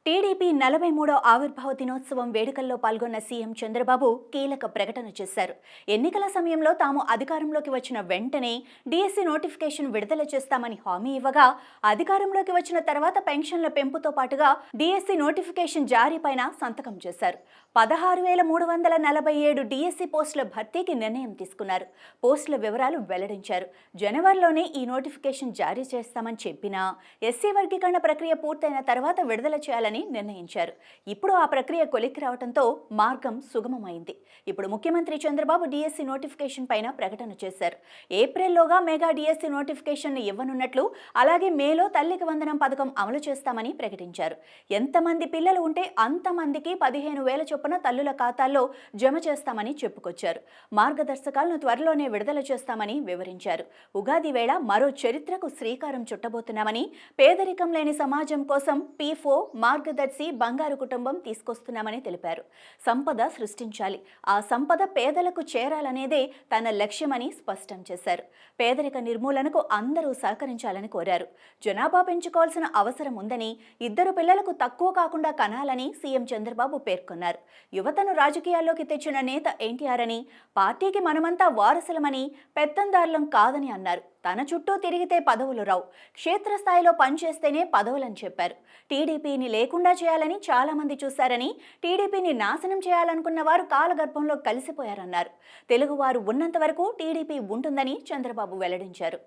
TDP 43వ ఆవిర్భావ దినోత్సవం వేడుకల్లో పాల్గొన్న సీఎం చంద్రబాబు కీలక ప్రకటన చేశారు. ఎన్నికల సమయంలో తాము అధికారంలోకి వచ్చిన వెంటనే డిఎస్సి నోటిఫికేషన్ విడుదల చేస్తామని హామీ ఇవ్వగా, అధికారంలోకి వచ్చిన తర్వాత పెన్షన్ల పెంపుతో పాటుగా డిఎస్సి నోటిఫికేషన్ జారీపైన సంతకం చేశారు. 16,347 డిఎస్సి పోస్టుల భర్తీకి నిర్ణయం తీసుకున్నారు. పోస్టుల వివరాలు వెల్లడించారు. జనవరిలోనే ఈ నోటిఫికేషన్ జారీ చేస్తామని చెప్పినా ఎస్సీ వర్గీకరణ ప్రక్రియ పూర్తయిన తర్వాత విడుదల చేయాలని నిర్ణయించారు. ఇప్పుడు ఆ ప్రక్రియ కొలిక్కి రావడంతో మార్గం సుగమమైంది. ఇప్పుడు ముఖ్యమంత్రి చంద్రబాబు డిఎస్సి నోటిఫికేషన్ పైన ప్రకటన చేశారు. ఏప్రిల్లోగా మెగా డిఎస్సి నోటిఫికేషన్ ఇవ్వనున్నట్లు, అలాగే మేలో తల్లికి వందనం పథకం అమలు చేస్తామని ప్రకటించారు. ఎంతమంది పిల్లలు ఉంటే అంతమందికి 15,000 చొప్పున తల్లుల ఖాతాల్లో జమ చేస్తామని చెప్పుకొచ్చారు. మార్గదర్శకాలను త్వరలోనే విడుదల చేస్తామని వివరించారు. ఉగాది వేళ మరో చరిత్రకు శ్రీకారం చుట్టబోతున్నామని, పేదరికం లేని సమాజం కోసం P4 మార్గదర్శి బంగారు కుటుంబం తీసుకొస్తున్నామని తెలిపారు. సంపద సృష్టించాలి, ఆ సంపద పేదలకు చేరాలనేదే తన లక్ష్యమని స్పష్టం చేశారు. పేదరిక నిర్మూలనకు అందరూ సహకరించాలని కోరారు. జనాభా పెంచుకోవాల్సిన అవసరం ఉందని, 2 పిల్లలకు తక్కువ కాకుండా కనాలని సీఎం చంద్రబాబు పేర్కొన్నారు. యువతను రాజకీయాల్లోకి తెచ్చిన నేత ఎన్టీఆర్ అని, పార్టీకి మనమంతా వారసులమని, పెత్తందారులం కాదని అన్నారు. తన చుట్టూ తిరిగితే పదవులు రావు, క్షేత్రస్థాయిలో పనిచేస్తేనే పదవులని చెప్పారు. టీడీపీని లేకుండా చేయాలని చాలా మంది చూశారని, టీడీపీని నాశనం చేయాలనుకున్న వారు కాలగర్భంలో కలిసిపోయారన్నారు. తెలుగువారు ఉన్నంత వరకు టీడీపీ ఉంటుందని చంద్రబాబు వెల్లడించారు.